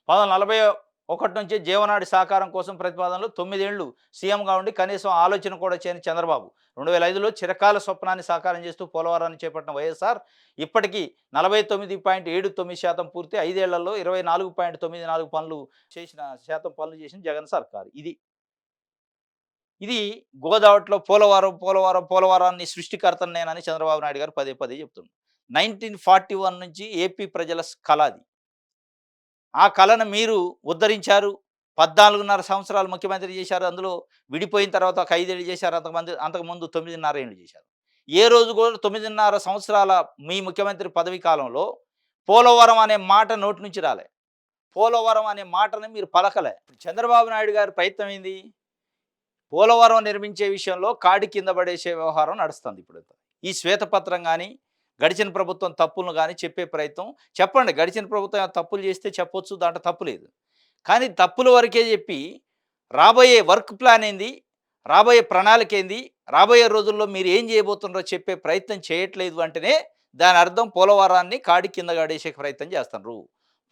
1940 ఒకటి నుంచి జీవనాడి సాకారం కోసం ప్రతిపాదనలు 9 ఏళ్లు సీఎంగా ఉండి కనీసం ఆలోచన కూడా చేయని చంద్రబాబు 2005లో చిరకాల స్వప్నాన్ని సాకారం చేస్తూ పోలవరాన్ని చేపట్టిన వైఎస్ఆర్ ఇప్పటికీ 49.79% పూర్తి 5 ఏళ్లలో 24.94 పనులు చేసిన శాతం పనులు చేసిన జగన్ సర్కారు. ఇది ఇది గోదావరిలో పోలవరాన్ని సృష్టికర్తను నేనని చంద్రబాబు నాయుడు గారు పదే పదే చెప్తున్నారు. 1941 నుంచి ఏపీ ప్రజల కల అది. ఆ కళను మీరు ఉద్ధరించారు. 14.5 సంవత్సరాలు ముఖ్యమంత్రి చేశారు. అందులో విడిపోయిన తర్వాత ఒక 5 ఏళ్ళు చేశారు. అంతకుముందు 9.5 ఏళ్ళు చేశారు. ఏ రోజు కూడా 9.5 సంవత్సరాల మీ ముఖ్యమంత్రి పదవీ కాలంలో పోలవరం అనే మాట నోటి నుంచి రాలే. పోలవరం అనే మాటని మీరు పలకలే. చంద్రబాబు నాయుడు గారి ప్రయత్నం ఏంది? పోలవరం నిర్మించే విషయంలో కాడి కింద పడేసే వ్యవహారం నడుస్తుంది ఇప్పుడు. ఈ శ్వేతపత్రం గాని, గడిచిన ప్రభుత్వం తప్పులను గాని చెప్పే ప్రయత్నం చెప్పండి. గడిచిన ప్రభుత్వం ఏమైనా తప్పులు చేస్తే చెప్పొచ్చు. దాంట్లో తప్పు లేదు. కానీ తప్పుల వరకే చెప్పి రాబోయే వర్క్ ప్లాన్ ఏంది? రాబోయే ప్రణాళిక ఏంది? రాబోయే రోజుల్లో మీరు ఏం చేయబోతున్నారో చెప్పే ప్రయత్నం చేయట్లేదు అంటేనే దాని అర్థం పోలవరాన్ని కాడి కింద పడేసే ప్రయత్నం చేస్తున్నారు.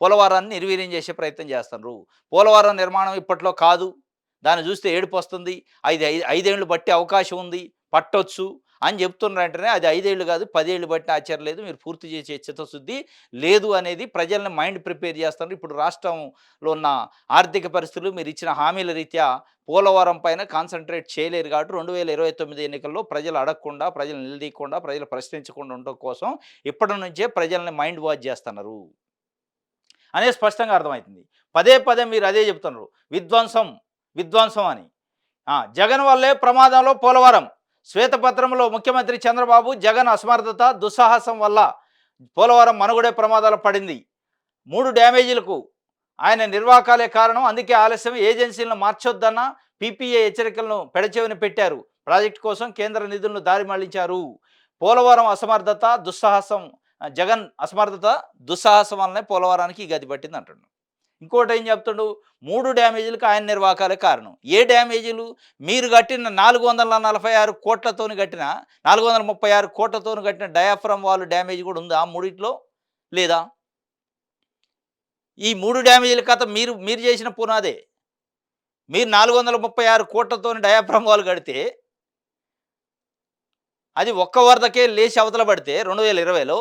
పోలవరాన్ని నిర్వీర్యం చేసే ప్రయత్నం చేస్తున్నారు. పోలవరం నిర్మాణం ఇప్పట్లో కాదు. దాన్ని చూస్తే ఏడుపొస్తుంది. 5 ఏళ్ళు బట్టే అవకాశం ఉంది. పట్టొచ్చు అని చెప్తున్నారంటేనే అది 5 ఏళ్ళు కాదు 10 ఏళ్ళు బట్టిన ఆశ్చర్యం లేదు. మీరు పూర్తి చేసే చిత్తశుద్ధి లేదు అనేది ప్రజల్ని మైండ్ ప్రిపేర్ చేస్తున్నారు. ఇప్పుడు రాష్ట్రంలో ఉన్న ఆర్థిక పరిస్థితులు మీరు ఇచ్చిన హామీల రీత్యా పోలవరం పైన కాన్సంట్రేట్ చేయలేరు కాబట్టి 2029 ఎన్నికల్లో ప్రజలు అడగకుండా, ప్రజలు నిలదీయకుండా, ప్రజలు ప్రశ్నించకుండా ఉండడం కోసం ఇప్పటి నుంచే ప్రజల్ని మైండ్ వాష్ చేస్తున్నారు అనేది స్పష్టంగా అర్థమవుతుంది. పదే పదే మీరు అదే చెప్తున్నారు. విధ్వంసం, విధ్వంసం అని. జగన్ వల్లే ప్రమాదంలో పోలవరం. శ్వేతపత్రంలో ముఖ్యమంత్రి చంద్రబాబు జగన్ అసమర్థత, దుస్సాహసం వల్ల పోలవరం మనుగడే ప్రమాదాలు పడింది. 3 డ్యామేజీలకు ఆయన నిర్వాకాలే కారణం. అందుకే ఆలస్యం. ఏజెన్సీలను మార్చొద్దన్న పీపీఏ హెచ్చరికలను పెడచెవిన పెట్టారు. ప్రాజెక్టు కోసం కేంద్ర నిధులను దారి మళ్లించారు. పోలవరం అసమర్థత, దుస్సాహసం, జగన్ అసమర్థత, దుస్సాహసం వల్లనే పోలవరానికి ఈ గతి పట్టింది అంటున్నాడు. ఇంకోటి ఏం చెప్తాడు? 3 డ్యామేజీలకు ఆయన నిర్వాకాలే కారణం. ఏ డ్యామేజీలు? మీరు కట్టిన 446 కోట్లతోని కట్టిన 436 కోట్లతోని కట్టిన డయాఫ్రమ్ వాల్ డ్యామేజ్ కూడా ఉందా ఆ మూడిట్లో? లేదా? ఈ 3 డ్యామేజీల కథ మీరు చేసిన పునాదే. మీరు 436 కోట్లతోని డయాఫ్రమ్ వాల్ కడితే అది ఒక్క వరదకే లేచి అవతల పడితే 2020లో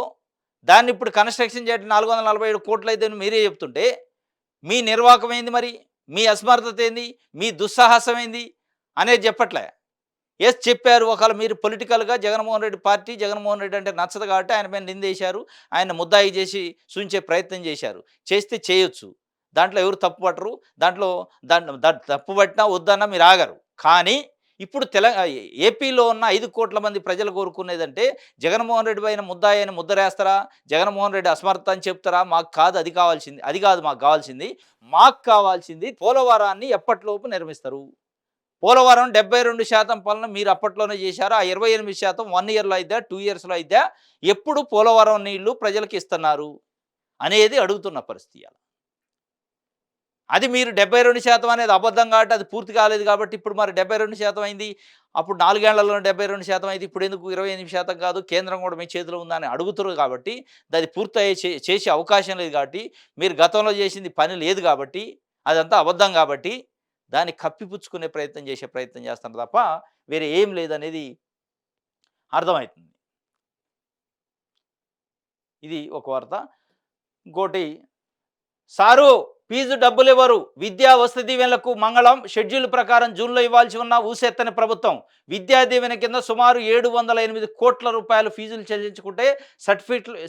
దాన్ని ఇప్పుడు కన్స్ట్రక్షన్ చేయడం 447 కోట్లు అయితేని మీరే చెప్తుంటే మీ నిర్వాకం ఏంది మరి? మీ అసమర్థత ఏంది? మీ దుస్సాహసం ఏంది అనేది చెప్పట్లే. చెప్పారు. ఒకవేళ మీరు పొలిటికల్‌గా జగన్మోహన్ రెడ్డి పార్టీ, జగన్మోహన్ రెడ్డి అంటే నచ్చదు కాబట్టి ఆయన మీద నిందేశారు. ఆయన ముద్దాయి చేసి సూంచే ప్రయత్నం చేశారు. చేస్తే చేయొచ్చు. దాంట్లో ఎవరు తప్పు పట్టరు. దాంట్లో తప్పు పట్టినా వద్దన్నా మీరు ఆగరు. కానీ ఇప్పుడు ఏపీలో ఉన్న 5 కోట్ల మంది ప్రజలు కోరుకునేదంటే జగన్మోహన్ రెడ్డి పైన ముద్దాయి అని ముద్రేస్తారా? జగన్మోహన్ రెడ్డి అసమర్థత అని చెప్తారా? మాకు కాదు అది కావాల్సింది. అది కాదు మాకు కావాల్సింది. మాకు కావాల్సింది పోలవరాన్ని ఎప్పటిలోపు నిర్మిస్తారు. పోలవరం 72% పనులు మీరు అప్పట్లోనే చేశారు. ఆ 28% 1 ఇయర్‌లో అయిద్దా? 2 ఇయర్స్‌లో అయిద్దా? ఎప్పుడు పోలవరం నీళ్లు ప్రజలకు ఇస్తున్నారు అనేది అడుగుతున్న పరిస్థితి ఇయాల. అది మీరు 72% అనేది అబద్ధం కాబట్టి అది పూర్తి కాలేదు కాబట్టి ఇప్పుడు మరి 72% అయింది. అప్పుడు 4 ఏళ్లలో 72% అయింది. ఇప్పుడు ఎందుకు 28% కాదు? కేంద్రం కూడా మీ చేతిలో ఉందని అడుగుతున్నారు కాబట్టి అది పూర్తయ్యే చేసే అవకాశం లేదు కాబట్టి మీరు గతంలో చేసింది పని లేదు కాబట్టి అదంతా అబద్ధం కాబట్టి దాన్ని కప్పిపుచ్చుకునే ప్రయత్నం చేసే ప్రయత్నం చేస్తున్నారు తప్ప వేరే ఏం లేదనేది అర్థమవుతుంది. ఇది ఒక వార్త. ఇంకోటి సారు ఫీజు డబ్బులివ్వరు. విద్యా వసతి దీవెనలకు మంగళం. షెడ్యూల్ ప్రకారం జూన్లో ఇవ్వాల్సి ఉన్న ఊసెత్తని ప్రభుత్వం. విద్యా దీవెన కింద సుమారు 708 కోట్ల రూపాయలు ఫీజులు చెల్లించుకుంటే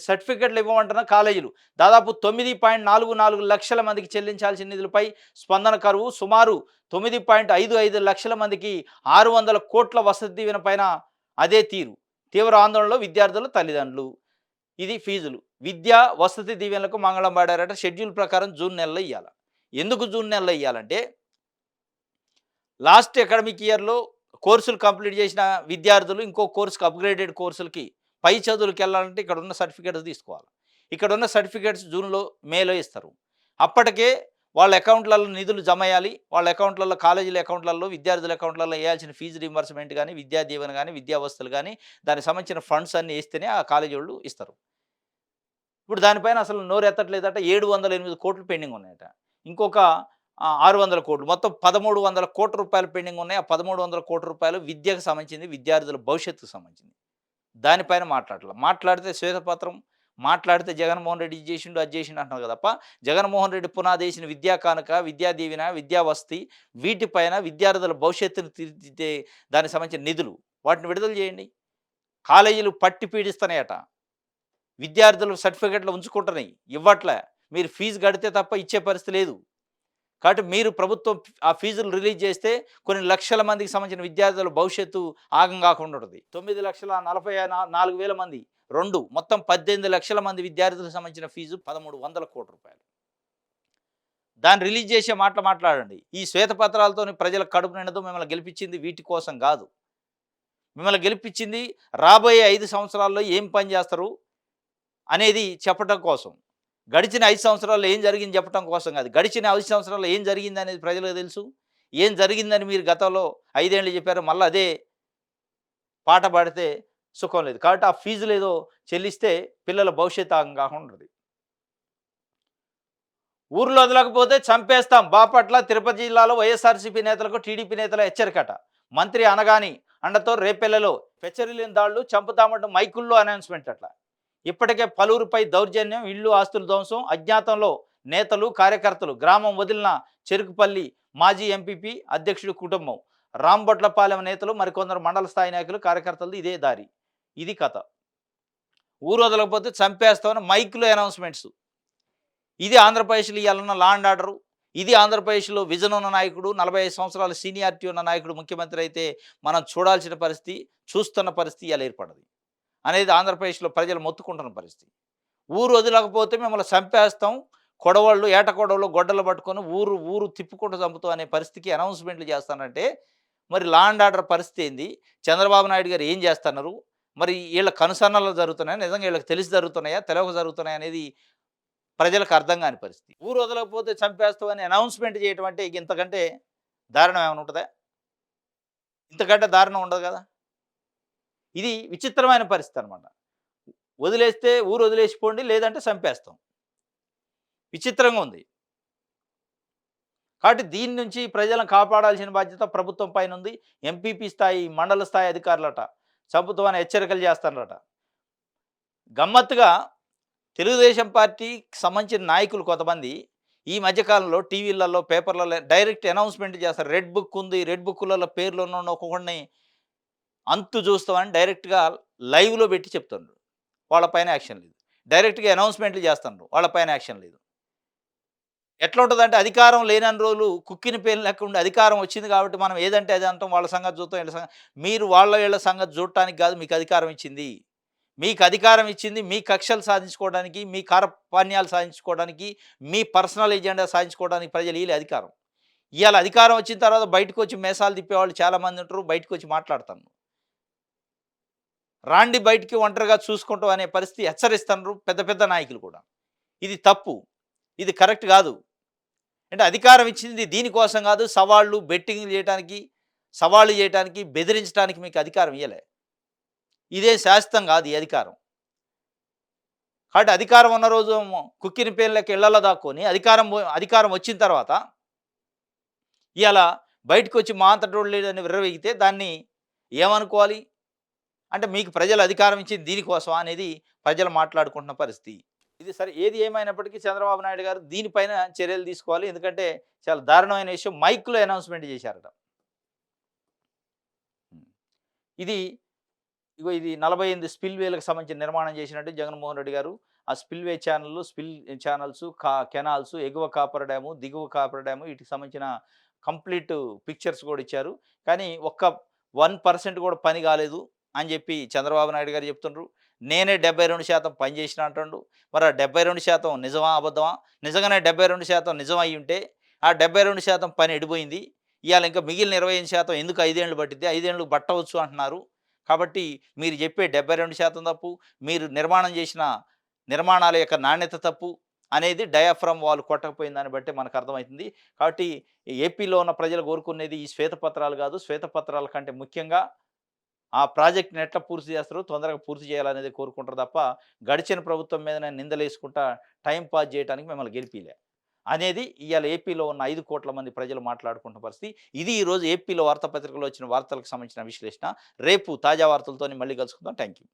సర్టిఫికెట్లు ఇవ్వమంటున్న కాలేజీలు. దాదాపు 9.44 లక్షల మందికి చెల్లించాల్సిన నిధులపై స్పందన కరువు. సుమారు 9.55 లక్షల మందికి 600 కోట్ల వసతి దీవెన పైన అదే తీరు. తీవ్ర ఆందోళనలో విద్యార్థుల తల్లిదండ్రులు. ఇది ఫీజులు. విద్యా వసతి దీవెనలకు మంగళం పాడారట. షెడ్యూల్ ప్రకారం జూన్ నెలలో ఇవ్వాలి. ఎందుకు జూన్ నెలలో ఇవ్వాలంటే లాస్ట్ అకాడమిక్ ఇయర్లో కోర్సులు కంప్లీట్ చేసిన విద్యార్థులు ఇంకో కోర్సుకి అప్గ్రేడెడ్ కోర్సులకి పై చదువులకు వెళ్ళాలంటే ఇక్కడ ఉన్న సర్టిఫికేట్స్ తీసుకోవాలి. ఇక్కడ ఉన్న సర్టిఫికేట్స్ జూన్లో మేలో ఇస్తారు. అప్పటికే వాళ్ళ అకౌంట్లలో నిధులు జమ అయ్యాలి. వాళ్ళ అకౌంట్లలో కాలేజీల అకౌంట్లలో విద్యార్థుల అకౌంట్లలో వేయాల్సిన ఫీజు రీంబర్స్మెంట్ కానీ విద్యా దీవెన కానీ విద్యా వసతులు కానీ దానికి సంబంధించిన ఫండ్స్ అన్నీ వేస్తేనే ఆ కాలేజీ వాళ్ళు ఇస్తారు. ఇప్పుడు దానిపైన అసలు నోరు ఎత్తట్లేదట. 708 కోట్లు పెండింగ్ ఉన్నాయట. ఇంకొక 600 కోట్లు మొత్తం 1300 కోట్ల రూపాయలు పెండింగ్ ఉన్నాయి. ఆ 1300 కోట్ల రూపాయలు విద్యకు సంబంధించింది, విద్యార్థుల భవిష్యత్తుకు సంబంధించింది. దానిపైన మాట్లాడితే శ్వేతపత్రం, మాట్లాడితే జగన్మోహన్ రెడ్డి ఇది చేసిండు, అది చేసిండు అంటున్నారు కదా తప్ప, జగన్మోహన్ రెడ్డి పునాదేసిన విద్యా కానుక, విద్యా దీవెన, విద్యా వసతి వీటిపైన విద్యార్థుల భవిష్యత్తును తీర్చిదిద్దే దానికి సంబంధించిన నిధులు వాటిని విడుదల చేయండి. కాలేజీలు పట్టి పీడిస్తున్నాయట. విద్యార్థులు సర్టిఫికెట్లు ఉంచుకుంటున్నాయి, ఇవ్వట్లే. మీరు ఫీజు కడితే తప్ప ఇచ్చే పరిస్థితి లేదు. కాబట్టి మీరు ప్రభుత్వం ఆ ఫీజులు రిలీజ్ చేస్తే కొన్ని లక్షల మందికి సంబంధించిన విద్యార్థుల భవిష్యత్తు ఆగం కాకుండా ఉంటుంది. 9,44,000 మంది, మొత్తం 18 లక్షల మంది విద్యార్థులకు సంబంధించిన ఫీజు 1,300 కోట్ల రూపాయలు. దాన్ని రిలీజ్ చేసే మాట్లాడండి. ఈ శ్వేతపత్రాలతో ప్రజల కడుపు నిండదు. మిమ్మల్ని గెలిపించింది వీటి కోసం కాదు. మిమ్మల్ని గెలిపించింది రాబోయే 5 సంవత్సరాల్లో ఏం పని చేస్తారు అనేది చెప్పడం కోసం. గడిచిన 5 సంవత్సరాల్లో ఏం జరిగింది చెప్పడం కోసం కాదు. గడిచిన 5 సంవత్సరాల్లో ఏం జరిగింది అనేది ప్రజలకు తెలుసు. ఏం జరిగిందని మీరు గతంలో 5 ఏళ్ళు చెప్పారు. మళ్ళీ అదే పాట పాడితే సుఖం లేదు. కాబట్టి ఆ ఫీజులు ఏదో చెల్లిస్తే పిల్లల భవిష్యత్తు ఆగం కాకుండా ఉంటుంది. ఊర్లో వదలకపోతే చంపేస్తాం. బాపట్ల, తిరుపతి జిల్లాలో వైఎస్ఆర్సీపీ నేతలకు టీడీపీ నేతల హెచ్చరికట. మంత్రి అనగాని అండతో రేపెళ్లలో పెచ్చరిలేని దాడులు, చంపుతామంటూ మైకుల్లో అనౌన్స్మెంట్ అట్లా. ఇప్పటికే పలువురిపై దౌర్జన్యం, ఇళ్ళు ఆస్తుల ధ్వంసం, అజ్ఞాతంలో నేతలు, కార్యకర్తలు. గ్రామం వదిలిన చెరుకుపల్లి మాజీ ఎంపీపీ అధ్యక్షుడి కుటుంబం. రాంబొట్లపాలెం నేతలు, మరికొందరు మండల స్థాయి నాయకులు, కార్యకర్తలు ఇదే దారి. ఇది కథ. ఊరు వదలకపోతే చంపేస్తామని మైకులో అనౌన్స్మెంట్స్. ఇది ఆంధ్రప్రదేశ్లో ఇవాళ లా అండ్ ఆర్డరు. ఇది ఆంధ్రప్రదేశ్లో విజన్ ఉన్న నాయకుడు, 45 సంవత్సరాల సీనియారిటీ ఉన్న నాయకుడు ముఖ్యమంత్రి అయితే మనం చూడాల్సిన పరిస్థితి, చూస్తున్న పరిస్థితి ఇలా ఏర్పడదు అనేది ఆంధ్రప్రదేశ్లో ప్రజలు మొత్తుకుంటున్న పరిస్థితి. ఊరు వదలకపోతే మిమ్మల్ని చంపేస్తాం, కొడవళ్ళు, ఏట కొడవళ్ళు, గొడ్డలు పట్టుకొని ఊరు ఊరు తిప్పుకుంటూ చంపుతాం అనే పరిస్థితికి అనౌన్స్మెంట్లు చేస్తానంటే మరి లా అండ్ ఆర్డర్ పరిస్థితి ఏంది? చంద్రబాబు నాయుడు గారు ఏం చేస్తున్నారు? మరి వీళ్ళ కనుసన్నలు జరుగుతున్నాయా? నిజంగా వీళ్ళకి తెలిసి జరుగుతున్నాయా, తెలవక జరుగుతున్నాయా అనేది ప్రజలకు అర్థం కాని పరిస్థితి. ఊరు వదలకపోతే చంపేస్తామని అనౌన్స్మెంట్ చేయటం అంటే ఇంతకంటే దారుణం ఏమైనా ఉంటుందా? ఇంతకంటే దారుణం ఉండదు కదా. ఇది విచిత్రమైన పరిస్థితి అనమాట. వదిలేస్తే ఊరు వదిలేసిపోండి, లేదంటే చంపేస్తాం. విచిత్రంగా ఉంది. కాబట్టి దీని నుంచి ప్రజలను కాపాడాల్సిన బాధ్యత ప్రభుత్వం పైన ఉంది. ఎంపీపీ స్థాయి, మండల స్థాయి అధికారులట చంపుతామని హెచ్చరికలు చేస్తారట. గమ్మత్తుగా తెలుగుదేశం పార్టీకి సంబంధించిన నాయకులు కొంతమంది ఈ మధ్యకాలంలో టీవీలలో, పేపర్లలో డైరెక్ట్ అనౌన్స్మెంట్ చేస్తారు. రెడ్ బుక్ ఉంది, రెడ్ బుక్లలో పేర్లు ఉన్న ఒక్కొక్కడిని అంతు చూస్తామని డైరెక్ట్గా లైవ్లో పెట్టి చెప్తుండ్రు. వాళ్ళపైన యాక్షన్ లేదు. డైరెక్ట్గా అనౌన్స్మెంట్లు చేస్తుండ్రు, వాళ్ళపైన యాక్షన్ లేదు. ఎట్లా ఉంటుందంటే అధికారం లేనన్ని రోజులు కుక్కిన పేర్లు లెక్క ఉండి అధికారం వచ్చింది కాబట్టి మనం ఏదంటే అది అంటాం. వాళ్ళ సంగతి చూస్తాం, వీళ్ళ సంగతి. మీరు వీళ్ళ సంగతి చూడటానికి కాదు మీకు అధికారం ఇచ్చింది. మీకు అధికారం ఇచ్చింది మీ కక్షలు సాధించుకోవడానికి, మీ కార్యపాణ్యాలు సాధించుకోవడానికి, మీ పర్సనల్ ఎజెండా సాధించుకోవడానికి ప్రజలు వీళ్ళే అధికారం. ఇవాళ అధికారం వచ్చిన తర్వాత బయటకు వచ్చి మేసాలు తిప్పేవాళ్ళు చాలామంది ఉంటారు. బయటకు వచ్చి మాట్లాడుతాను, రాండి బయటికి ఒంటరిగా చూసుకుంటాం అనే పరిస్థితి హెచ్చరిస్తున్నారు పెద్ద పెద్ద నాయకులు కూడా. ఇది తప్పు, ఇది కరెక్ట్ కాదు. అంటే అధికారం ఇచ్చింది దీనికోసం కాదు, సవాళ్ళు, బెట్టింగ్లు చేయడానికి, సవాళ్ళు చేయడానికి, బెదిరించడానికి మీకు అధికారం ఇవ్వలే. ఇదే శాశ్వతం కాదు ఈ అధికారం. కాబట్టి అధికారం ఉన్న రోజు కుక్కిన పేర్లకి ఇళ్లలో దాక్కొని అధికారం వచ్చిన తర్వాత ఇవాళ బయటకు వచ్చి మా అంతటోడు లేదని విర్రవీగితే దాన్ని ఏమనుకోవాలి? అంటే మీకు ప్రజలు అధికారం ఇచ్చింది దీనికోసం అనేది ప్రజలు మాట్లాడుకుంటున్న పరిస్థితి. ఇది సరే, ఏది ఏమైనప్పటికీ చంద్రబాబు నాయుడు గారు దీనిపైన చర్యలు తీసుకోవాలి. ఎందుకంటే చాలా దారుణమైన విషయం, మైక్లో అనౌన్స్మెంట్ చేశారట. ఇది 48 స్పిల్వేలకు సంబంధించిన నిర్మాణం చేసినట్టు జగన్మోహన్ రెడ్డి గారు. ఆ స్పిల్వే ఛానల్స్, కెనాల్స్, ఎగువ కాపర్ డ్యాము, దిగువ కాపర్ డ్యాము వీటికి సంబంధించిన కంప్లీట్ పిక్చర్స్ కూడా ఇచ్చారు. కానీ ఒక్క 1% కూడా పని కాలేదు అని చెప్పి చంద్రబాబు నాయుడు గారు చెప్తుండ్రు. నేనే 72% పని చేసిన అంటుండు. మరి ఆ 72% నిజమా, అబద్ధమా? నిజంగానే 72% నిజం అయ్యి ఉంటే ఆ 72% పని ఎడిపోయింది. ఇవాళ ఇంకా మిగిలిన 25% ఎందుకు 5 ఏళ్ళు పట్టిద్ది? 5 ఏళ్ళు పట్టవచ్చు అంటున్నారు. కాబట్టి మీరు చెప్పే 72% తప్పు, మీరు నిర్మాణం చేసిన నిర్మాణాల యొక్క నాణ్యత తప్పు అనేది డయాఫ్రమ్ వాల్ కొట్టకపోయిన దాన్ని బట్టి మనకు అర్థమవుతుంది. కాబట్టి ఏపీలో ఉన్న ప్రజలు కోరుకునేది ఈ శ్వేతపత్రాలు కాదు. శ్వేతపత్రాల కంటే ముఖ్యంగా ఆ ప్రాజెక్ట్‌ని ఎట్లా పూర్తి చేస్తారో తొందరగా పూర్తి చేయాలనేది కోరుకుంటారు తప్ప, గడిచిన ప్రభుత్వం మీద నిందలేసుకుంటా టైం పాస్ చేయడానికి మిమ్మల్ని గెలిపియలే. అనేది ఇవాళ ఏపీలో ఉన్న 5,00,00,000 మంది ప్రజలు మాట్లాడుకుంటున్న పరిస్థితి. ఇది ఈరోజు ఏపీలో వార్తాపత్రికలో వచ్చిన వార్తలకు సంబంధించిన విశ్లేషణ. రేపు తాజా వార్తలతోని మళ్ళీ కలుసుకుందాం. Thank you.